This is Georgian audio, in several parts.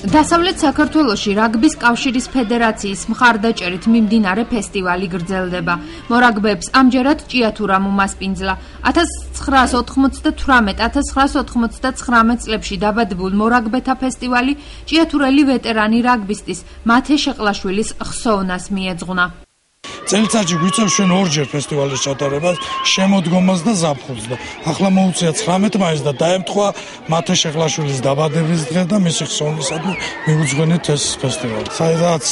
დასავლეთ საქართველოში რაგბის კავშირის ფედერაციის მხარდაჭერით მიმდინარე ფესტივალი გრძელდება. მორაგბეებს ამჯერად ჭიათურამ უმასპინძლა. 1998-1999 წლებში დაბადებულ მორაგბეთა ფესტივალი ჭიათურელი ვეტერანი რაგბისტის მათე შეყლაშვილის ხსოვნას მიეძღვნა. წელიწადში გვიწევს ჩვენ ორჯერ ფესტივალის ჩატარებას, შემოდგომას და ზაფხულს და ახლა მოუწია 19 მაისს და დაემთხვა მათე შეყლაშვილის დაბადების დღე და მისი ხსოვნისადმი მიუძღვენით ეს ფესტივალი. საიდანაც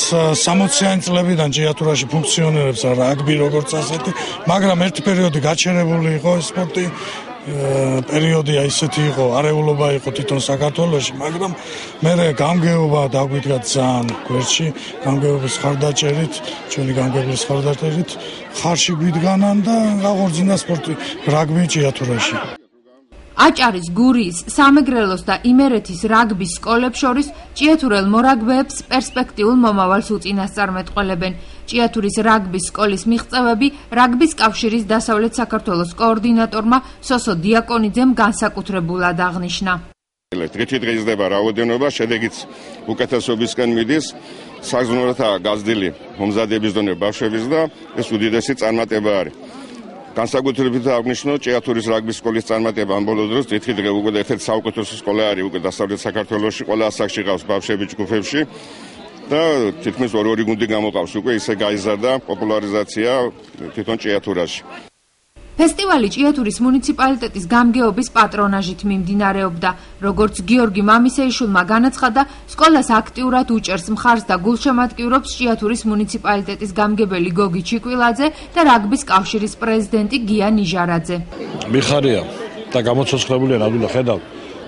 60-იანი წლებიდან ჭიათურაში ფუნქციონირებს რაგბი როგორც ასეთი, მაგრამ ერთი პერიოდი გაჩერებული იყო ეს სპორტი. პერიოდი ისეთი იყო, არეულობა იყო თვითონ საქართველოში, მაგრამ მე გამგეობა დაგვიდგა ძალიან გვერდში, გამგეობის ხარდაჭერით, ჩვენი გამგეობის ხარდაჭერით ხარში გვიდგანან და აღორძინა სპორტი რაგბი ჭიათურაში. აჭარის, გურიის, სამეგრელოს და იმერეთის რაგბის სკოლებს შორის ჭიათურელ მორაგბეებს პერსპექტიულ მომავალს უწინასწარმეტყველებენ. ჭიათურის რაგბის სკოლის მიღწევები რაგბის კავშირის დასავლეთ საქართველოს კოორდინატორმა სოსო დიაკონიძემ განსაკუთრებულად აღნიშნა. დღითი დღეიზდება რაოდენობა, შედეგიც უკეთესობისკენ მიდის. საზღვრათაა გაზრდილი მომზადების დონე ბავშვების და ეს უდიდესი წარმატება არის. განსაკუთრებით აღნიშნო ჭიათურის რაგბის სკოლის წარმატება ამ ბოლო დროს დღითი დღე უკვე ერთ-ერთი საუკეთესო სკოლა არის უკვე დასავლეთ საქართველოში, ყველა ასაკში ყავს ბავშვები ჯგუფებში. და თითქმის ორი გუნდი გამოყავს უკვე ისე გაიზარდა პოპულარიზაცია თვითონ ჭიათურაში. ფესტივალი ჭიათურის მუნიციპალიტეტის გამგეობის პატრონაჟით მიმდინარეობდა. როგორც გიორგი მამისეიშვილმა განაცხადა, სკოლას აქტიურად უჭერს მხარს და გულშემატკივრობს ჭიათურის მუნიციპალიტეტის გამგებელი გოგი ჩიკვილაძე და რაგბის კავშირის პრეზიდენტი გია ნიჟარაძე. მიხარია და გამოცოცხლებულია ნამდვილად ხედავ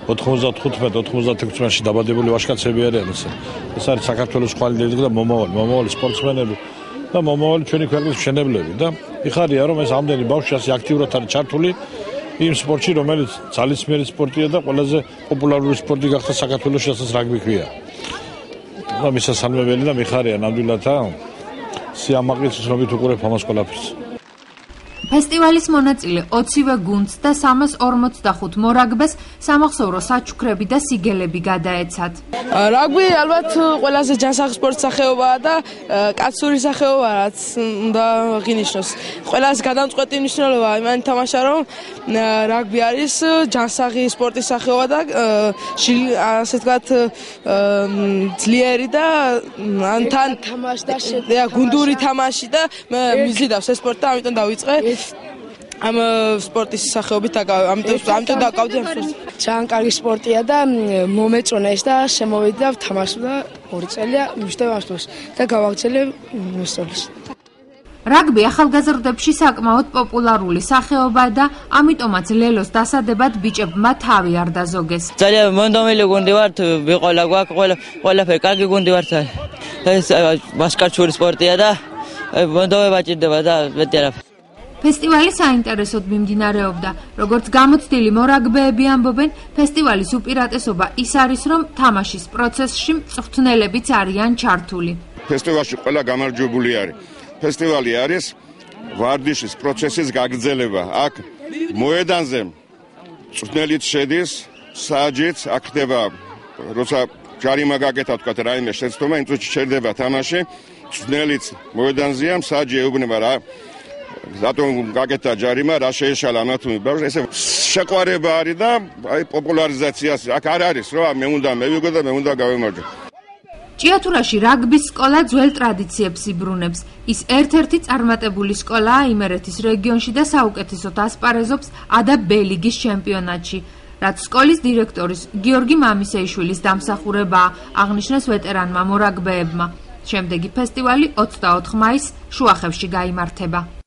95-96-ში დაბადებული ვაჟკაცები არიან ეს. ეს არის საქართველოს ხვალიდები და მომავალი სპორტსმენები და მომავალი ჩვენი ქვეყნის მშენებლები და მიხარია რომ ეს ამდენი ბავშვი ასე აქტიურად არის ჩართული იმ სპორტში, რომელიც ძალისმიერი სპორტია და ყველაზე პოპულარული სპორტი გახდა საქართველოში, რასაც რაგბი ქვია. და მისასალმებელი და მიხარია ნამდვილად სიამაყის ცნობით უყურებ ამას ყველაფერს. ფესტივალის მონაწილე 20-ვე გუნდს და 345 მორაგბეს სამახსოვრო საჩუქრები და სიგელები გადაეცათ. რაგბი ალბათ ყველაზე ჯანსაღი სპორტის სახეობაა და კაცური სახეობა, რაც უნდა ღინიშნოს. ყველას გადამწყვეტი მნიშვნელობა იმან თამაშა, რომ რაგბი არის ჯანსაღი სპორტის სახეობა და ასე ვთქვათ ძლიერი და თან გუნდური თამაში და მიზიდავს ეს სპორტი და ამიტომ დავიწყე ამ სპორტის სახეობით ამიტომ დავკავდი ამ სპორტს. ძალიან კარგი სპორტია და მომეწონა ეს და შემოვედი და ვთამაშობ და 2 წელია მივშდება ამ სპორტს და გავაგრძელე მოსწავლეს. რაგბი ახალგაზრდებში საკმაოდ პოპულარული სახეობაა და ამიტომაც ლელოს დასადებად ბიჭებმა თავი არ დაზოგეს. ძალიან მონდომილი გუნდი ვართ, ვიყოლა გვაქვს ყველაფერი კარგი გუნდი ვართ. ეს ვაჟკაცური სპორტია და მონდომება ჭირდება და მეტი არაფერი. ფესტივალი საინტერესოდ მიმდინარეობდა. როგორც გამოცდილი მორაგბეები ამბობენ, ფესტივალის უპირატესობა ის არის, რომ თამაშის პროცესში მწვრთნელებიც არიან ჩართული. ფესტივალში ყველა გამარჯვებული არის. ფესტივალი არის ვარდიშის პროცესის გაგრძელება. აქ მოედანზე მწვრთნელიც შედის, საჯიც აქ ხდება, როცა ჯარიმა გაკეთა თქვა რაიმე შეცდომა, იმ წუთში ჩერდება თამაში, მწვრთნელიც მოედანზეა, საჯი ეუბნება რა რატომ გაკეთა ჯარიმა, რა შეეშალა ამათუმი ბავშვი, ესე შეყვარება არის და აი პოპულარიზაციას აქ არ არის, რომ მე უნდა მევიგო და მე უნდა გავემარჯვო. ჭიათურაში რაგბის სკოლა ძველ ტრადიციებს იბრუნებს. ის ერთ-ერთი წარმატებული სკოლაა იმერეთის რეგიონში და საუკეთესოდ ასპარეზობს ADA B ლიგის ჩემპიონატში. რაც სკოლის დირექტორის გიორგი მამისეიშვილის დამსახურებაა, აღნიშნეს ვეტერანმა მორაგბეებმა. შემდეგი ფესტივალი 24 მაისს შუახევში გაიმართება.